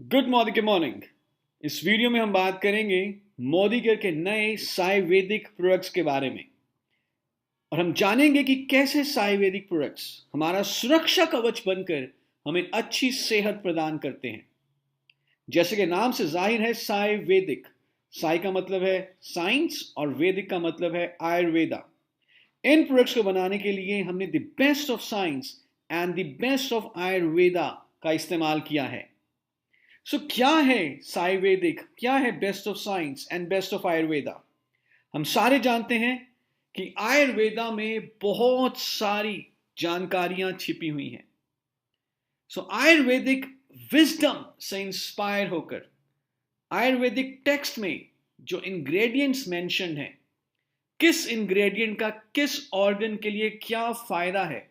Good morning morning. इस video में हम बात करेंगे मोदी केयर के नए आयुर्वेदिक प्रोडक्ट्स के बारे में। और हम जानेंगे कि कैसे आयुर्वेदिक प्रोडक्ट्स हमारा सुरक्षा कवच बनकर हमें अच्छी सेहत प्रदान करते हैं। जैसे कि नाम से जाहिर है, आयुर्वेदिक। साई का मतलब है साइंस और वैदिक का मतलब है आयुर्वेदा। इन प्रोडक्ट्स को बनाने के लिए हमने the best of science and the best of Ayurveda का इस्तेमाल किया है। क्या है आयुर्वेदिक, क्या है best of science and best of Ayurveda? हम सारे जानते हैं कि आयुर्वेदा में बहुत सारी जानकारियां छिपी हुई हैं। आयुर्वेदिक विजडम से इंस्पायर होकर आयुर्वेदिक टेक्स्ट में जो इंग्रेडिएंट्स मेंशन हैं, किस इंग्रेडिएंट का किस ऑर्गन के लिए क्या फायदा है,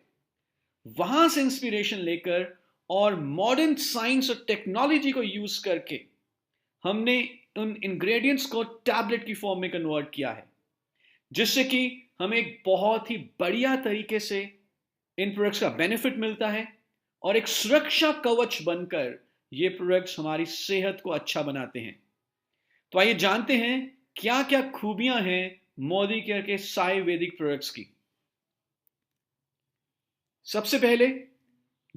वहां से इंस्पिरेशन लेकर और मॉडर्न साइंस और टेक्नोलॉजी को यूज करके हमने उन इंग्रेडिएंट्स को टैबलेट की फॉर्म में कन्वर्ट किया है, जिससे कि हमें एक बहुत ही बढ़िया तरीके से इन प्रोडक्ट्स का बेनिफिट मिलता है और एक सुरक्षा कवच बनकर ये प्रोडक्ट्स हमारी सेहत को अच्छा बनाते हैं। तो आइए जानते हैं क्या क्या खूबियां हैं मोदी केयर के आयुर्वेदिक प्रोडक्ट्स की। सबसे पहले,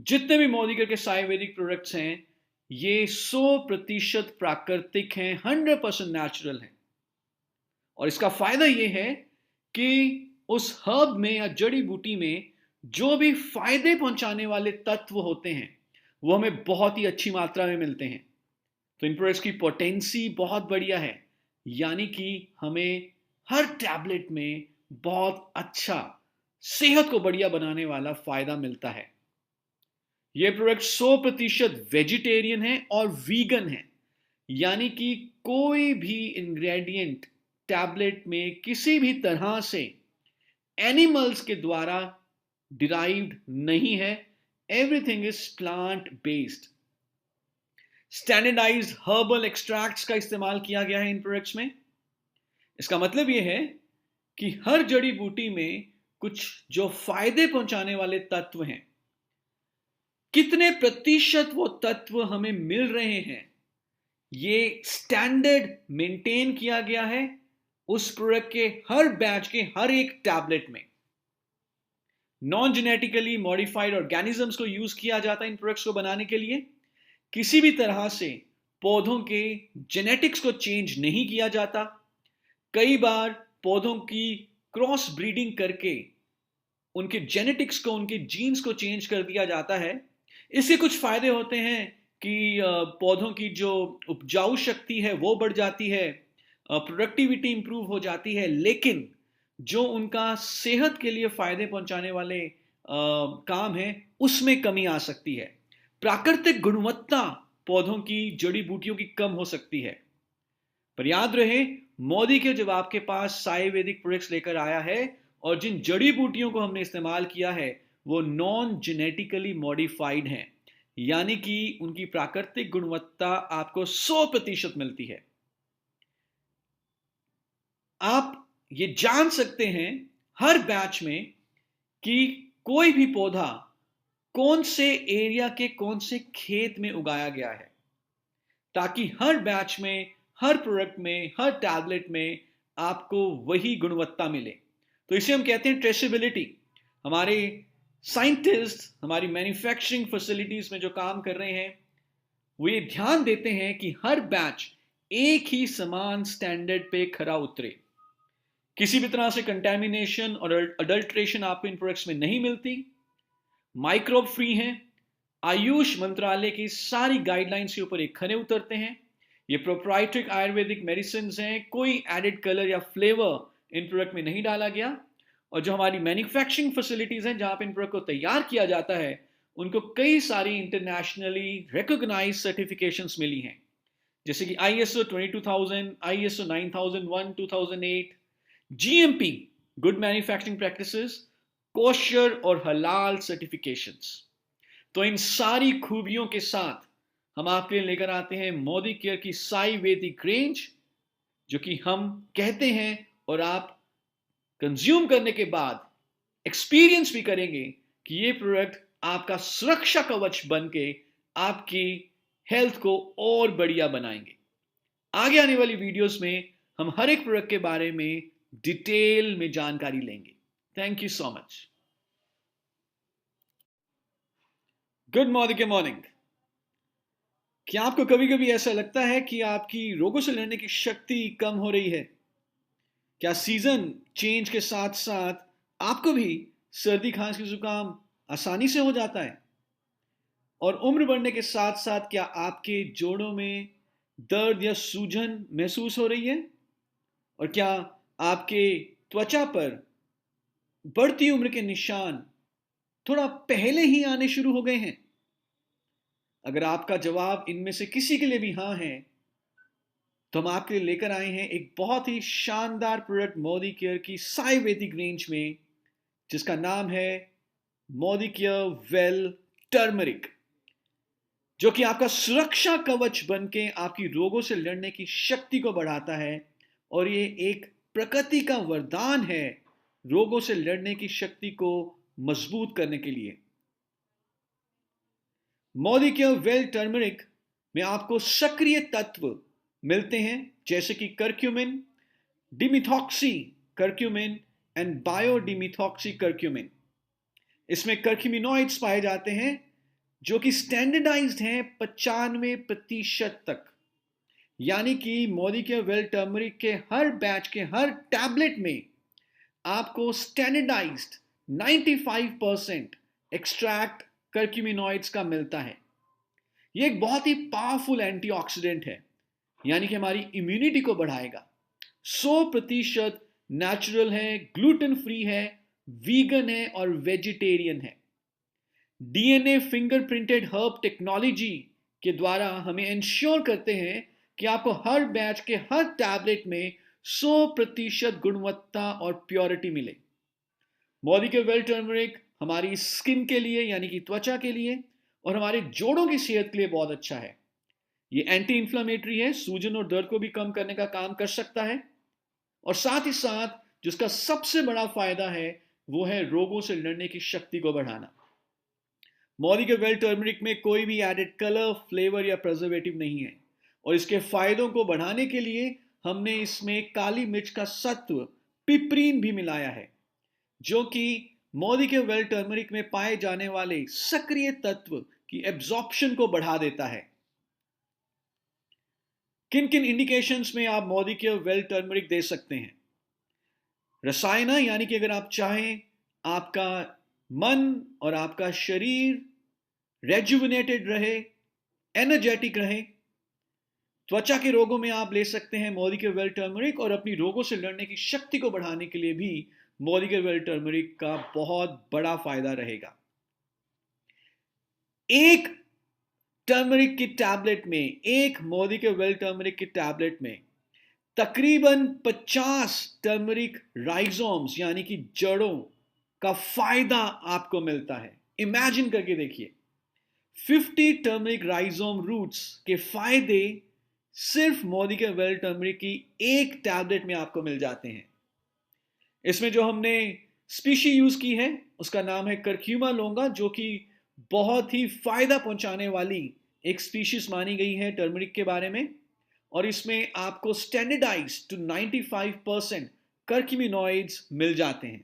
जितने भी मोदी केयर के आयुर्वेदिक प्रोडक्ट्स हैं, ये 100% प्राकृतिक हैं, 100% नेचुरल हैं। और इसका फायदा यह है कि उस हर्ब में या जड़ी बूटी में जो भी फायदे पहुंचाने वाले तत्व होते हैं, वो हमें बहुत ही अच्छी मात्रा में मिलते हैं। तो इन प्रोडक्ट्स की पोटेंसी बहुत बढ़िया है, यानी कि हमें हर टैबलेट में बहुत अच्छा, सेहत को बढ़िया बनाने वाला फायदा मिलता है। ये प्रोडक्ट 100% वेजिटेरियन है और वीगन है, यानी कि कोई भी इंग्रेडिएंट टैबलेट में किसी भी तरह से एनिमल्स के द्वारा डिराइव्ड नहीं है। Everything is plant based. Standardized herbal extracts का इस्तेमाल किया गया है इन प्रोडक्ट्स में। इसका मतलब यह है कि हर जड़ी बूटी में कुछ जो फायदे पहुंचाने वाले तत्व हैं, कितने प्रतिशत वो तत्व हमें मिल रहे हैं, ये स्टैंडर्ड मेंटेन किया गया है उस प्रोडक्ट के हर बैच के हर एक टैबलेट में। नॉन जेनेटिकली मॉडिफाइड ऑर्गेनिजम्स को यूज किया जाता है इन प्रोडक्ट्स को बनाने के लिए। किसी भी तरह से पौधों के जेनेटिक्स को चेंज नहीं किया जाता। कई बार पौधों की क्रॉस ब्रीडिंग करके उनके जेनेटिक्स को, उनके जीन्स को चेंज कर दिया जाता है। इसके कुछ फायदे होते हैं कि पौधों की जो उपजाऊ शक्ति है वो बढ़ जाती है, प्रोडक्टिविटी इंप्रूव हो जाती है, लेकिन जो उनका सेहत के लिए फायदे पहुंचाने वाले काम है, उसमें कमी आ सकती है। प्राकृतिक गुणवत्ता पौधों की, जड़ी बूटियों की कम हो सकती है। पर याद रहे, मोदी के जब आपके पास आयुर्वेदिक प्रोडक्ट्स लेकर आया है और जिन जड़ी बूटियों को हमने इस्तेमाल किया है वो नॉन जेनेटिकली मॉडिफाइड हैं, यानी कि उनकी प्राकृतिक गुणवत्ता आपको 100% मिलती है। आप ये जान सकते हैं हर बैच में कि कोई भी पौधा कौन से एरिया के कौन से खेत में उगाया गया है, ताकि हर बैच में, हर प्रोडक्ट में, हर टैबलेट में आपको वही गुणवत्ता मिले। तो इसे हम कहते हैं ट्रेसेबिलिटी। हमारे साइंटिस्ट, हमारी मैन्युफैक्चरिंग फैसिलिटीज में जो काम कर रहे हैं, वो ये ध्यान देते हैं कि हर बैच एक ही समान स्टैंडर्ड पे खरा उतरे। किसी भी तरह से कंटेमिनेशन और अडल्ट्रेशन आपको इन प्रोडक्ट्स में नहीं मिलती। माइक्रोब फ्री हैं। आयुष मंत्रालय की सारी गाइडलाइंस के ऊपर एक खरे उतरते हैं। ये प्रोप्राइटरी आयुर्वेदिक मेडिसिन हैं, कोई एडिड कलर या फ्लेवर इन प्रोडक्ट में नहीं डाला गया। और जो हमारी मैन्युफैक्चरिंग फैसिलिटीज हैं जहां पर इन प्रोडक्ट को तैयार किया जाता है, उनको कई सारी इंटरनेशनली रिकॉग्नाइज सर्टिफिकेशंस मिली हैं, जैसे कि ISO 22000, ISO 9001 2008, GMP good manufacturing practices, kosher और हलाल सर्टिफिकेशंस। तो इन सारी खूबियों के साथ हम आपके लिए लेकर आते हैं मोदी केयर की आयुर्वेदिक रेंज, जो कि हम कहते हैं और आप कंज्यूम करने के बाद एक्सपीरियंस भी करेंगे कि ये प्रोडक्ट आपका सुरक्षा कवच बन के आपकी हेल्थ को और बढ़िया बनाएंगे। आगे आने वाली वीडियोस में हम हर एक प्रोडक्ट के बारे में डिटेल में जानकारी लेंगे। Thank you so much. Good morning. क्या आपको कभी कभी ऐसा लगता है कि आपकी रोगों से लड़ने की शक्ति कम हो रही है? क्या सीजन चेंज के साथ साथ आपको भी सर्दी खांसी जुकाम आसानी से हो जाता है? और उम्र बढ़ने के साथ साथ क्या आपके जोड़ों में दर्द या सूजन महसूस हो रही है? और क्या आपके त्वचा पर बढ़ती उम्र के निशान थोड़ा पहले ही आने शुरू हो गए हैं? अगर आपका जवाब इनमें से किसी के लिए भी हाँ है, तो हम आपके लिए लेकर आए हैं एक बहुत ही शानदार प्रोडक्ट मोदी केयर की आयुर्वेदिक रेंज में, जिसका नाम है मोदी केयर वेल टर्मरिक, जो कि आपका सुरक्षा कवच बनके आपकी रोगों से लड़ने की शक्ति को बढ़ाता है। और ये एक प्रकृति का वरदान है रोगों से लड़ने की शक्ति को मजबूत करने के लिए। मोदी केयर वेल टर्मरिक में आपको सक्रिय तत्व मिलते हैं जैसे कि करक्यूमिन, डिमिथॉक्सी करक्यूमिन एंड बायोडिमिथॉक्सी करक्यूमिन। इसमें कर्क्यूमिनॉइड्स पाए जाते हैं जो कि स्टैंडर्डाइज्ड हैं 95% तक। यानी कि मोदी के वेल टर्मरिक के हर बैच के हर टैबलेट में आपको स्टैंडर्डाइज्ड 95% एक्सट्रैक्ट कर्क्यूमिनॉइड्स का मिलता है। यह एक बहुत ही पावरफुल एंटीऑक्सीडेंट है, यानी कि हमारी इम्यूनिटी को बढ़ाएगा। 100% नेचुरल है, ग्लूटेन फ्री है, वीगन है और वेजिटेरियन है। डीएनए फिंगरप्रिंटेड हर्ब टेक्नोलॉजी के द्वारा हमें इंश्योर करते हैं कि आपको हर बैच के हर टैबलेट में 100% गुणवत्ता और प्योरिटी मिले। मोदी के वेल टर्मरिक हमारी स्किन के लिए यानी कि त्वचा के लिए और हमारे जोड़ों की सेहत के लिए बहुत अच्छा है। ये एंटी इंफ्लेमेटरी है, सूजन और दर्द को भी कम करने का काम कर सकता है। और साथ ही साथ जिसका सबसे बड़ा फायदा है वो है रोगों से लड़ने की शक्ति को बढ़ाना। मोदी के वेल टर्मरिक में कोई भी एडेड कलर, फ्लेवर या प्रिजर्वेटिव नहीं है। और इसके फायदों को बढ़ाने के लिए हमने इसमें काली मिर्च का सत्व पिपरीन भी मिलाया है, जो कि मोदी के वेल टर्मरिक में पाए जाने वाले सक्रिय तत्व की एब्जॉर्प्शन को बढ़ा देता है। किन किन इंडिकेशंस में आप मोदी के वेल टर्मरिक दे सकते हैं? रसायन, यानी कि अगर आप चाहें आपका मन और आपका शरीर रेजुविनेटेड रहे, एनर्जेटिक रहे। त्वचा के रोगों में आप ले सकते हैं मोदी के वेल टर्मरिक, और अपनी रोगों से लड़ने की शक्ति को बढ़ाने के लिए भी मोदी के वेल टर्मरिक का बहुत बड़ा फायदा रहेगा। एक टर्मरिक की टैबलेट में, एक मोदी के वेल टर्मरिक की टैबलेट में तकरीबन 50 टर्मरिक राइजोम्स यानी कि जड़ों का फायदा आपको मिलता है। इमेजिन करके देखिए, 50 टर्मरिक राइजोम रूट्स के फायदे सिर्फ मोदी के वेल टर्मरिक की एक टैबलेट में आपको मिल जाते हैं। इसमें जो हमने स्पीशी यूज की है उसका नाम है करक्यूमा लोंगा, जो कि बहुत ही फायदा पहुंचाने वाली एक स्पीशीज मानी गई है टर्मरिक के बारे में। और इसमें आपको स्टैंडर्डाइज्ड टू 95% कर्क्यूमिनॉइड्स मिल जाते हैं।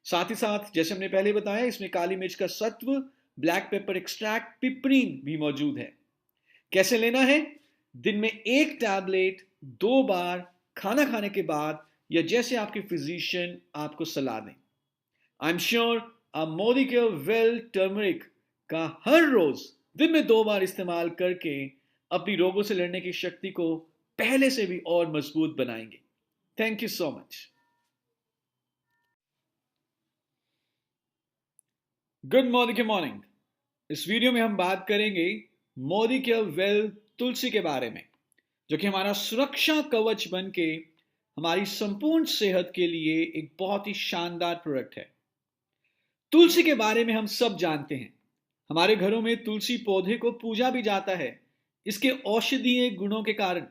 साथ ही साथ जैसे हमने पहले बताया, इसमें काली मिर्च का सत्व, ब्लैक पेपर एक्सट्रैक्ट, पिपरीन भी मौजूद है। कैसे लेना है? दिन में एक टैबलेट 2 बार खाना खाने के बाद, या जैसे आपके फिजिशियन आपको सलाह दें। आई एम श्योर आप मोदी के वेल टर्मरिक का हर रोज दिन में 2 बार इस्तेमाल करके अपनी रोगों से लड़ने की शक्ति को पहले से भी और मजबूत बनाएंगे। Thank you so much. Good morning. इस वीडियो में हम बात करेंगे मोदी के वेल तुलसी के बारे में, जो कि हमारा सुरक्षा कवच बन के हमारी संपूर्ण सेहत के लिए एक बहुत ही शानदार प्रोडक्ट है। तुलसी के बारे में हम सब जानते हैं। हमारे घरों में तुलसी पौधे को पूजा भी जाता है इसके औषधीय गुणों के कारण।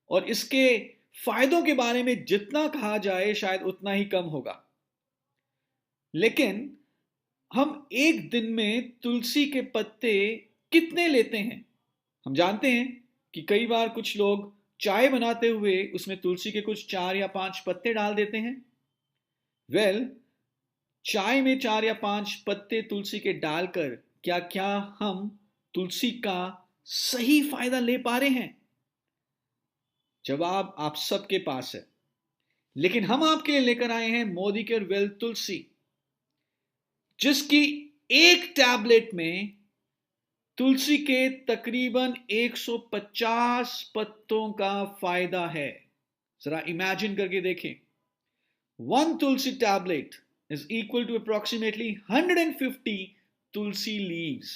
और इसके फायदों के बारे में जितना कहा जाए शायद उतना ही कम होगा। लेकिन हम एक दिन में तुलसी के पत्ते कितने लेते हैं हम जानते हैं कि कई बार कुछ लोग चाय बनाते हुए उसमें तुलसी के कुछ 4 या 5 पत्ते डाल देते हैं। वेल, चाय में 4 या 5 पत्ते तुलसी के डालकर क्या क्या हम तुलसी का सही फायदा ले पा रहे हैं? जवाब आप सबके पास है, लेकिन हम आपके लिए लेकर आए हैं मोदी केयर वेल तुलसी, जिसकी एक टैबलेट में तुलसी के तकरीबन 150 पत्तों का फायदा है। जरा इमेजिन करके देखें, 1 tulsi tablet is equal to approximately 150 Tulsi leaves.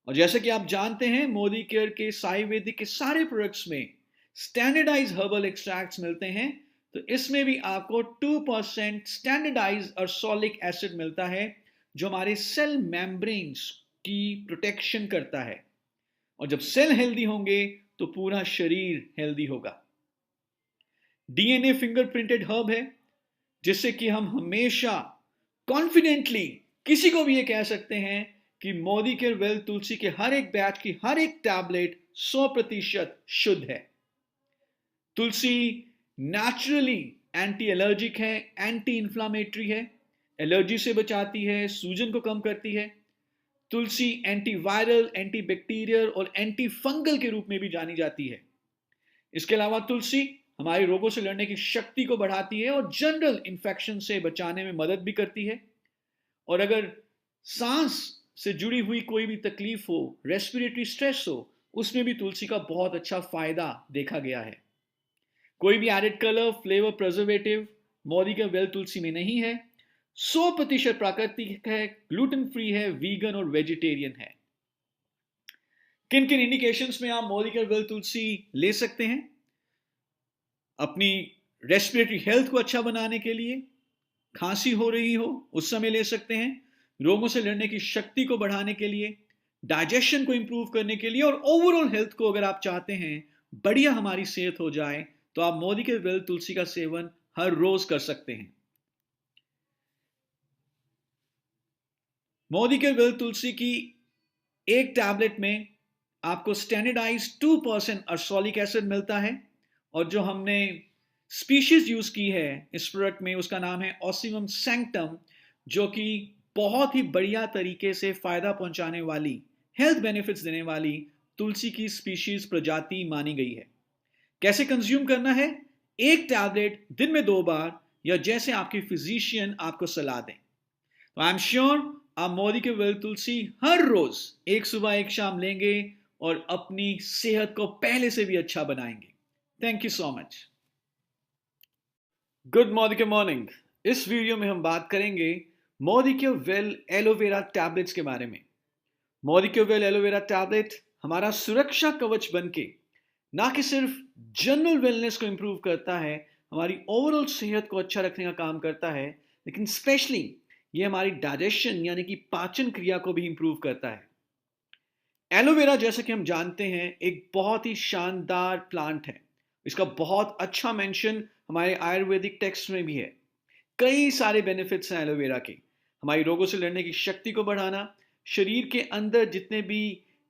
और जैसे कि आप जानते हैं, मोदी केयर के आयुर्वेदिक के सारे प्रोडक्ट्स में स्टैंडर्डाइज हर्बल एक्सट्रैक्ट्स मिलते हैं, तो इसमें भी आपको 2% स्टैंडर्डाइज अर्सोलिक एसिड मिलता है, जो हमारे सेल मेम्ब्रेन्स की प्रोटेक्शन करता है। और जब सेल हेल्दी होंगे तो पूरा शरीर हेल्दी होगा। डीएनए फिंगरप्रिंटेड हर्ब है, जिससे कि हम हमेशा कॉन्फिडेंटली किसी को भी ये कह सकते हैं कि मोदी केयर वेल तुलसी के हर एक बैच की हर एक टैबलेट 100% शुद्ध है। तुलसी नेचुरली एंटी एलर्जिक है, एंटी इंफ्लामेटरी है, एलर्जी से बचाती है, सूजन को कम करती है। तुलसी एंटी वायरल, एंटी बैक्टीरियल और एंटी फंगल के रूप में भी जानी जाती है। इसके अलावा तुलसी हमारे रोगों से लड़ने की शक्ति को बढ़ाती है और जनरल इंफेक्शन से बचाने में मदद भी करती है। और अगर सांस से जुड़ी हुई कोई भी तकलीफ हो, रेस्पिरेटरी स्ट्रेस हो, उसमें भी तुलसी का बहुत अच्छा फायदा देखा गया है। कोई भी added colour, flavour, preservative Modi के वेल तुलसी में नहीं है। 100% प्राकृतिक है, ग्लूटेन फ्री है, वीगन और वेजिटेरियन है। किन किन इंडिकेशंस में आप मोदी के वेल तुलसी ले सकते हैं? अपनी रेस्पिरेटरी हेल्थ को अच्छा बनाने के लिए, खांसी हो रही हो उस समय ले सकते हैं, रोगों से लड़ने की शक्ति को बढ़ाने के लिए, डाइजेशन को इंप्रूव करने के लिए, और ओवरऑल हेल्थ को अगर आप चाहते हैं बढ़िया हमारी सेहत हो जाए, तो आप मोदी के वेल तुलसी का सेवन हर रोज कर सकते हैं। मोदी के वेल तुलसी की एक टैबलेट में आपको स्टैंडर्डाइज 2% अर्सोलिक एसिड मिलता है, और जो हमने स्पीशीज यूज की है इस प्रोडक्ट में उसका नाम है ऑसिमम सैंक्टम, जो कि बहुत ही बढ़िया तरीके से फायदा पहुंचाने वाली, हेल्थ बेनिफिट्स देने वाली तुलसी की स्पीशीज प्रजाति मानी गई है। कैसे कंज्यूम करना है? एक टैबलेट दिन में 2 बार, या जैसे आपके फिजिशियन आपको सलाह दें। तो आई एम श्योर आप मोदी के वेल तुलसी हर रोज एक सुबह एक शाम लेंगे और अपनी सेहत को पहले से भी अच्छा बनाएंगे। Thank you so much. Good morning के मॉर्निंग। इस वीडियो में हम बात करेंगे मोदी के वेल एलोवेरा टैबलेट्स के बारे में। मोदी के वेल एलोवेरा टैबलेट हमारा सुरक्षा कवच बनके ना कि सिर्फ जनरल वेलनेस को इंप्रूव करता है, हमारी ओवरऑल सेहत को अच्छा रखने का काम करता है, लेकिन स्पेशली ये हमारी डाइजेशन यानी कि पाचन क्रिया को भी इंप्रूव करता है। एलोवेरा, जैसे कि हम जानते हैं, एक बहुत ही शानदार प्लांट है। इसका बहुत अच्छा मेंशन हमारे आयुर्वेदिक टेक्स्ट में भी है। कई सारे बेनिफिट्स हैं एलोवेरा के। हमारी रोगों से लड़ने की शक्ति को बढ़ाना, शरीर के अंदर जितने भी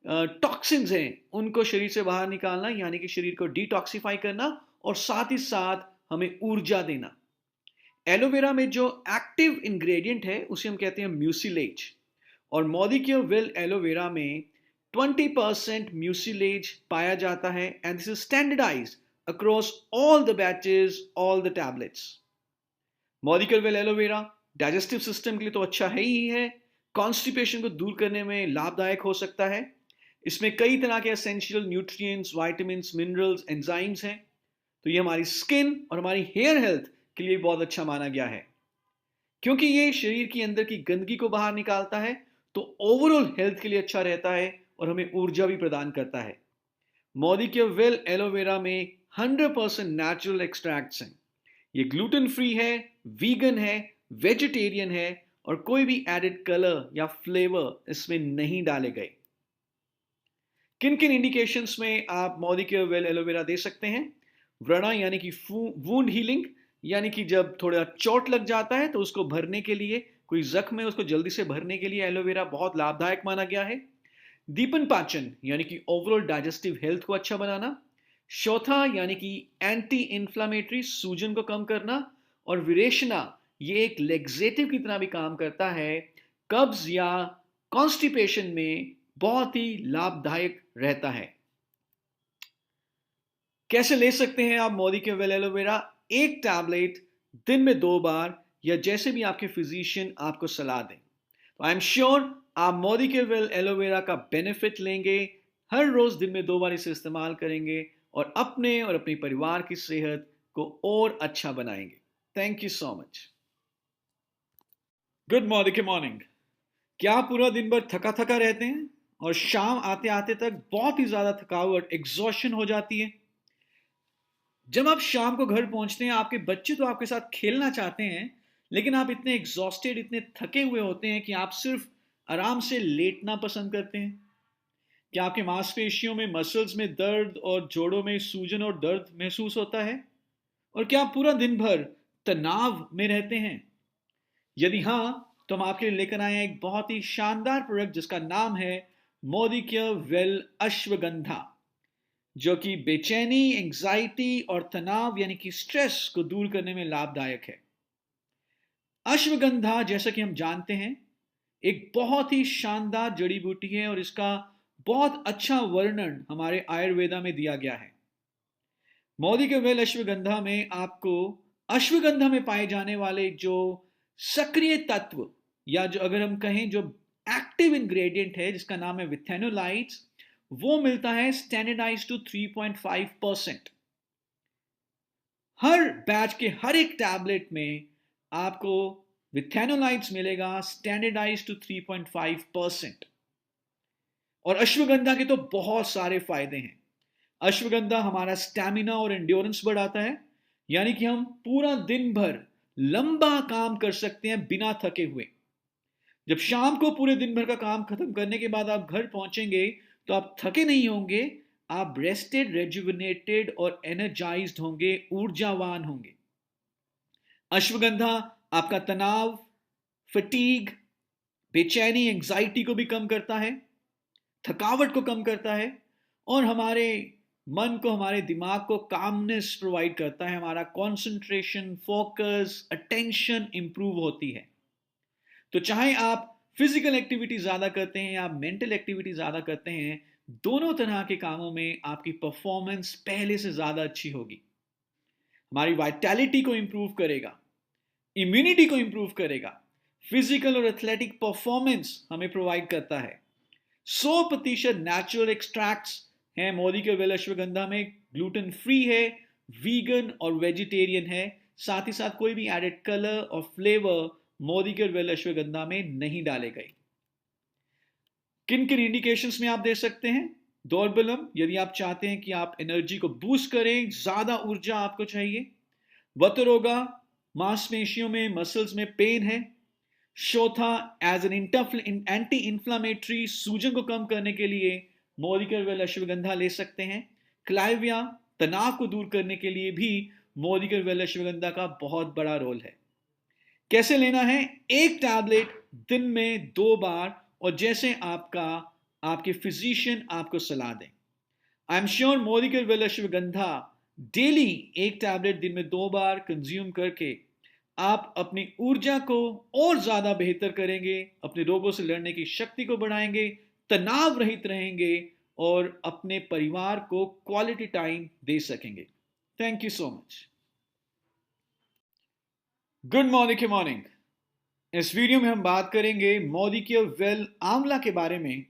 टॉक्सिन्स हैं उनको शरीर से बाहर निकालना, यानी कि शरीर को डिटॉक्सिफाई करना, और साथ ही साथ हमें ऊर्जा देना। एलोवेरा में जो एक्टिव इंग्रेडिएंट है उसे हम कहते हैं म्यूसिलेज, और मोदी के वेल एलोवेरा में 20% म्यूसिलेज पाया जाता है, and this is standardized across all the batches, all the tablets. Modi के वेल एलोवेरा डाइजेस्टिव सिस्टम के लिए तो अच्छा है ही है, कॉन्स्टिपेशन को दूर करने में लाभदायक हो सकता है। इसमें कई तरह के essential nutrients, vitamins, minerals, enzymes हैं, तो ये हमारी स्किन और हमारी हेयर हेल्थ के लिए बहुत अच्छा माना गया है। क्योंकि ये शरीर के अंदर की गंदगी को बाहर निकालता है, तो ओवरऑल हेल्थ के लिए अच्छा रहता है और हमें ऊर्जा भी प्रदान करता है। मोदी के वेल एलोवेरा में 100% नेचुरल एक्सट्रैक्ट्स हैं। ये ग्लूटेन फ्री है, वीगन है, वेजिटेरियन है, और कोई भी एडेड कलर या फ्लेवर इसमें नहीं डाले गए। किन किन इंडिकेशंस में आप मोदी के वेल एलोवेरा दे सकते हैं? व्रणा यानी कि वुंड हीलिंग, यानी कि जब थोड़ा चोट लग जाता है तो उसको भरने के लिए, कोई जख्म है उसको जल्दी से भरने के लिए एलोवेरा बहुत लाभदायक माना गया है। दीपन पाचन यानी कि ओवरऑल डाइजेस्टिव हेल्थ को अच्छा बनाना, चौथा यानी कि एंटी इंफ्लामेटरी, सूजन को कम करना, और विरेचना ये एक लेग्जेटिव की तरह भी काम करता है, कब्ज या कॉन्स्टिपेशन में बहुत ही लाभदायक रहता है। कैसे ले सकते हैं आप मोदी के वेल एलोवेरा? एक टैबलेट दिन में 2 बार, या जैसे भी आपके फिजिशियन आपको सलाह दें। तो आई एम श्योर आप मोदी के वेल एलोवेरा का बेनिफिट लेंगे, हर रोज दिन में 2 बार इसे इस्तेमाल करेंगे और अपने परिवार की सेहत को और अच्छा बनाएंगे। Thank you so much. Good morning के मॉर्निंग। क्या आप पूरा दिन भर थका थका रहते हैं और शाम आते आते तक बहुत ही ज्यादा थकावट, एग्जॉशन हो जाती है? जब आप शाम को घर पहुंचते हैं, आपके बच्चे तो आपके साथ खेलना चाहते हैं, लेकिन आप इतने एग्जॉस्टेड, इतने थके हुए होते हैं कि आप सिर्फ आराम से लेटना पसंद करते हैं। क्या आपके मांसपेशियों में, मसल्स में दर्द और जोड़ों में सूजन और दर्द महसूस होता है? और क्या आप पूरा दिन भर तनाव में रहते हैं? यदि हाँ, तो हम आपके लिए लेकर आए हैं एक बहुत ही शानदार प्रोडक्ट जिसका नाम है मोदी केयर वेल अश्वगंधा, जो कि बेचैनी, एंजाइटी और तनाव यानी कि स्ट्रेस को दूर करने में लाभदायक है। अश्वगंधा, जैसा कि हम जानते हैं, एक बहुत ही शानदार जड़ी बूटी है और इसका बहुत अच्छा वर्णन हमारे आयुर्वेदा में दिया गया है। मोदी के वेल अश्वगंधा में आपको अश्वगंधा में पाए जाने वाले जो सक्रिय तत्व, या जो अगर हम कहें जो एक्टिव इंग्रेडिएंट है जिसका नाम है विथेनोलाइट्स, वो मिलता है स्टैंडर्डाइज टू 3.5%। हर बैच के हर एक टैबलेट में आपको विथेनोलाइट्स मिलेगा स्टैंडर्डाइज टू 3.5%। और अश्वगंधा के तो बहुत सारे फायदे हैं। अश्वगंधा हमारा स्टैमिना और एंड्योरेंस बढ़ाता है, यानी कि हम पूरा दिन भर लंबा काम कर सकते हैं बिना थके हुए। जब शाम को पूरे दिन भर का काम खत्म करने के बाद आप घर पहुंचेंगे तो आप थके नहीं होंगे, आप रेस्टेड, रेजुविनेटेड और एनर्जाइज्ड होंगे, ऊर्जावान होंगे। अश्वगंधा आपका तनाव, फटीग, बेचैनी, एंजाइटी को भी कम करता है, थकावट को कम करता है और हमारे मन को, हमारे दिमाग को कामनेस प्रोवाइड करता है। हमारा कंसंट्रेशन, फोकस, अटेंशन इंप्रूव होती है। तो चाहे आप फिजिकल एक्टिविटी ज्यादा करते हैं या आप मेंटल एक्टिविटी ज्यादा करते हैं, दोनों तरह के कामों में आपकी परफॉर्मेंस पहले से ज्यादा अच्छी होगी। हमारी वाइटैलिटी को इंप्रूव करेगा, इम्यूनिटी को इंप्रूव करेगा, फिजिकल और एथलेटिक परफॉर्मेंस हमें प्रोवाइड करता है। 100% नेचुरल एक्सट्रैक्ट्स हैं मोदी के वेल अश्वगंधा में, ग्लूटेन फ्री है, वीगन और वेजिटेरियन है, साथ ही साथ कोई भी एडेड कलर और फ्लेवर मोदी के वेल अश्वगंधा में नहीं डाले गए। किन किन इंडिकेशंस में आप दे सकते हैं? दौर्बलम, यदि आप चाहते हैं कि आप एनर्जी को बूस्ट करें, ज्यादा ऊर्जा आपको चाहिए। वतरोगा, मांसपेशियों में, मसल्स में पेन है। चौथा, एज एन एंटी इंफ्लामेटरी, सूजन को कम करने के लिए मोदी के वेल अश्वगंधा ले सकते हैं। क्लाइविया, तनाव को दूर करने के लिए भी मोदी के वेल अश्वगंधा का बहुत बड़ा रोल है। कैसे लेना है? एक टैबलेट दिन में 2 बार, और जैसे आपके फिजिशियन आपको सलाह दें। आई एम श्योर मोदी के वेल अश्वगंधा डेली एक टैबलेट दिन में 2 बार कंज्यूम करके आप अपनी ऊर्जा को और ज्यादा बेहतर करेंगे, अपने रोगों से लड़ने की शक्ति को बढ़ाएंगे, तनाव रहित रहेंगे और अपने परिवार को क्वालिटी टाइम दे सकेंगे। Thank you so much. Good morning के मॉर्निंग। इस वीडियो में हम बात करेंगे मोदी के वेल आंवला के बारे में,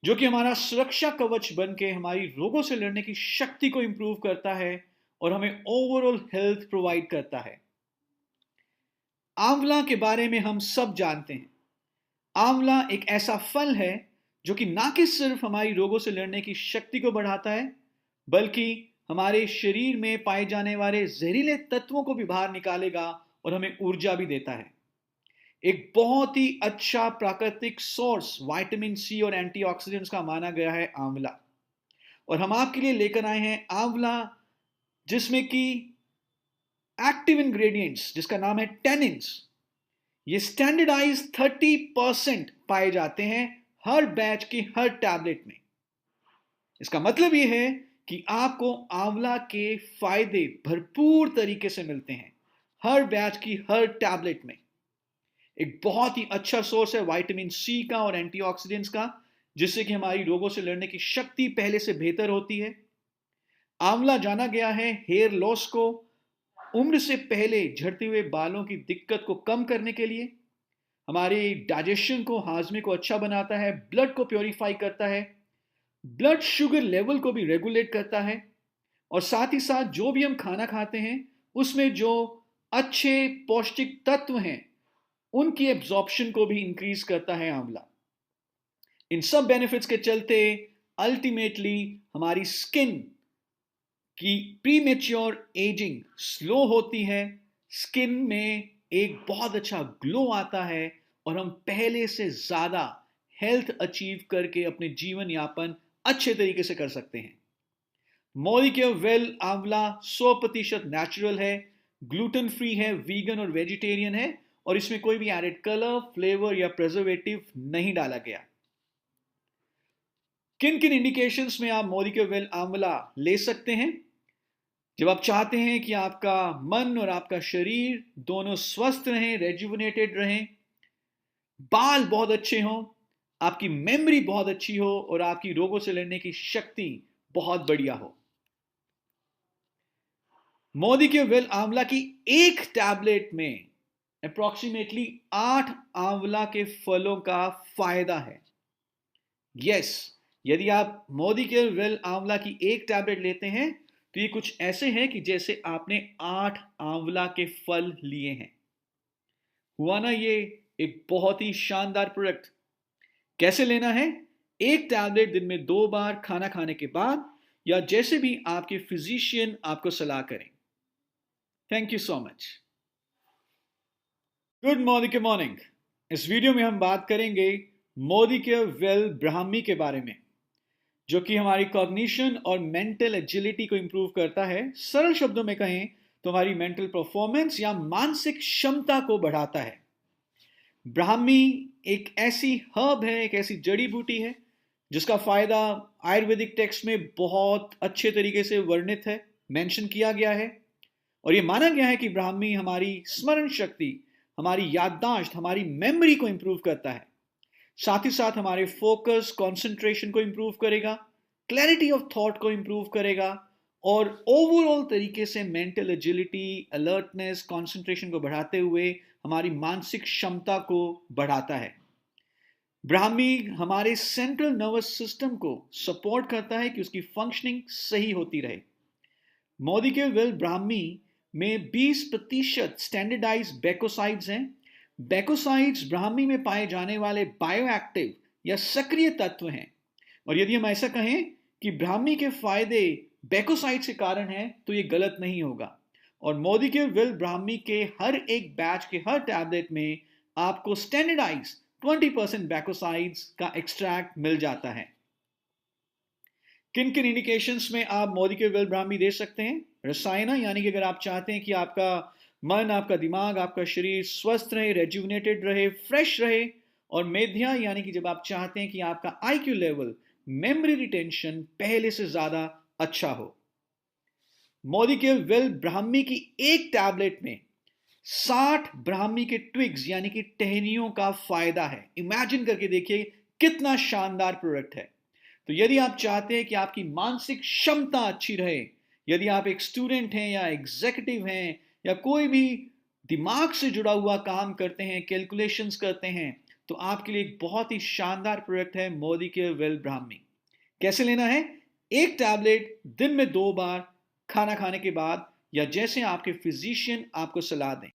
जो कि हमारा सुरक्षा कवच बन के हमारी रोगों से लड़ने की शक्ति को इंप्रूव करता है और हमें ओवरऑल हेल्थ प्रोवाइड करता है। आंवला के बारे में हम सब जानते हैं। आंवला एक ऐसा फल है जो कि ना कि सिर्फ हमारी रोगों से लड़ने की शक्ति को बढ़ाता है, बल्कि हमारे शरीर में पाए जाने वाले जहरीले तत्वों को भी बाहर निकालेगा और हमें ऊर्जा भी देता है। एक बहुत ही अच्छा प्राकृतिक सोर्स विटामिन सी और एंटीऑक्सीडेंट्स का माना गया है आंवला। और हम आपके लिए लेकर आए हैं आंवला, जिसमें कि एक्टिव इंग्रेडिएंट्स जिसका नाम है टेनिन्स, ये स्टैंडर्डाइज 30% पाए जाते हैं हर बैच के हर टैबलेट में। इसका मतलब यह है कि आपको आंवला के फायदे भरपूर तरीके से मिलते हैं हर बैच की हर टैबलेट में। एक बहुत ही अच्छा सोर्स है विटामिन सी का और एंटीऑक्सीडेंट्स का, जिससे कि हमारी रोगों से लड़ने की शक्ति पहले से बेहतर होती है। आंवला जाना गया है हेयर लॉस को, उम्र से पहले झड़ते हुए बालों की दिक्कत को कम करने के लिए, हमारे डाइजेशन को, हाजमे को अच्छा बनाता है, ब्लड को प्योरीफाई करता है, ब्लड शुगर लेवल को भी रेगुलेट करता है, और साथ ही साथ जो भी हम खाना खाते हैं उसमें जो अच्छे पौष्टिक तत्व हैं उनकी एब्जॉर्प्शन को भी इंक्रीज करता है आंवला। इन सब बेनिफिट्स के चलते अल्टीमेटली हमारी स्किन की प्रीमेच्योर एजिंग स्लो होती है, स्किन में एक बहुत अच्छा ग्लो आता है और हम पहले से ज्यादा हेल्थ अचीव करके अपने जीवन यापन अच्छे तरीके से कर सकते हैं। मॉलिक्यूलर वेल आंवला 100% नेचुरल है, ग्लूटेन फ्री है, वीगन और वेजिटेरियन है, और इसमें कोई भी एडेड कलर, फ्लेवर या प्रिजर्वेटिव नहीं डाला गया। किन किन इंडिकेशंस में आप मॉलिक्यूलर वेल आंवला ले सकते हैं? जब आप चाहते हैं कि आपका मन और आपका शरीर दोनों स्वस्थ रहें, रेजुविनेटेड रहें, बाल बहुत अच्छे हों, आपकी मेमोरी बहुत अच्छी हो और आपकी रोगों से लड़ने की शक्ति बहुत बढ़िया हो। मॉलिक्यूलर वेल आंवला की एक टैबलेट में अप्रॉक्सीमेटली 8 आंवला के फलों का फायदा है। यस, यदि आप मॉलिक्यूलर वेल आंवला की एक टैबलेट लेते हैं तो ये कुछ ऐसे हैं कि जैसे आपने 8 आंवला के फल लिए हैं। हुआ ना ये एक बहुत ही शानदार प्रोडक्ट। कैसे लेना है? एक टैबलेट दिन में 2 बार खाना खाने के बाद, या जैसे भी आपके फिजिशियन आपको सलाह करें। Thank you so much. Good morning. इस वीडियो में हम बात करेंगे मॉलिक्यूलर वेल ब्राह्मी के बारे में, जो कि हमारी कॉग्निशन और मेंटल एजिलिटी को इंप्रूव करता है। सरल शब्दों में कहें तो हमारी मेंटल परफॉर्मेंस या मानसिक क्षमता को बढ़ाता है। ब्राह्मी एक ऐसी हर्ब है, एक ऐसी जड़ी बूटी है जिसका फायदा आयुर्वेदिक टेक्स्ट में बहुत अच्छे तरीके से वर्णित है, मेंशन किया गया है। और यह माना गया है कि ब्राह्मी हमारी स्मरण शक्ति, हमारी याददाश्त, हमारी मेमोरी को इंप्रूव करता है। साथ ही साथ हमारे फोकस, कंसंट्रेशन को इंप्रूव करेगा, क्लैरिटी ऑफ थॉट को इंप्रूव करेगा, और ओवरऑल तरीके से मेंटल एजिलिटी, अलर्टनेस, कंसंट्रेशन को बढ़ाते हुए हमारी मानसिक क्षमता को बढ़ाता है। ब्राह्मी हमारे सेंट्रल नर्वस सिस्टम को सपोर्ट करता है कि उसकी फंक्शनिंग सही होती रहे। मॉलिक्यूलर वेल ब्राह्मी में 20% स्टैंडर्डाइज बेकोसाइड्स हैं। बेकोसाइड्स ब्राह्मी में पाए जाने वाले बायोएक्टिव या सक्रिय तत्व हैं। और यदि हम ऐसा कहें कि ब्राह्मी के फायदे बेकोसाइड्स के कारण हैं तो ये गलत नहीं होगा। और मॉलिक्यूलर वेल ब्राह्मी के हर एक बैच के हर टैबलेट में आपको स्टैंडर्डाइज 20% बेकोसाइड्स का एक्सट्रैक्ट मिल जाता है। किन किन इंडिकेशंस में आप मॉलिक्यूलर वेल ब्राह्मी दे सकते हैं? रसायना, यानी कि अगर आप चाहते हैं कि आपका मन, आपका दिमाग, आपका शरीर स्वस्थ रहे, रेजुविनेटेड रहे, फ्रेश रहे। और मेध्या, यानी कि जब आप चाहते हैं कि आपका आईक्यू लेवल, मेमोरी रिटेंशन पहले से ज्यादा अच्छा हो। मॉलिक्यूलर वेल ब्राह्मी की एक टैबलेट में 60 ब्राह्मी के ट्विग्स यानी कि टहनियों का फायदा है। इमेजिन करके देखिए कितना शानदार प्रोडक्ट है। तो यदि आप चाहते हैं कि आपकी मानसिक क्षमता अच्छी रहे, यदि आप एक स्टूडेंट हैं या एग्जीक्यूटिव हैं या कोई भी दिमाग से जुड़ा हुआ काम करते हैं, कैलकुलेशंस करते हैं, तो आपके लिए एक बहुत ही शानदार प्रोडक्ट है मॉलिक्यूलर वेल ब्राह्मी। कैसे लेना है? एक टैबलेट दिन में 2 बार खाना खाने के बाद, या जैसे आपके फिजिशियन आपको सलाह दें।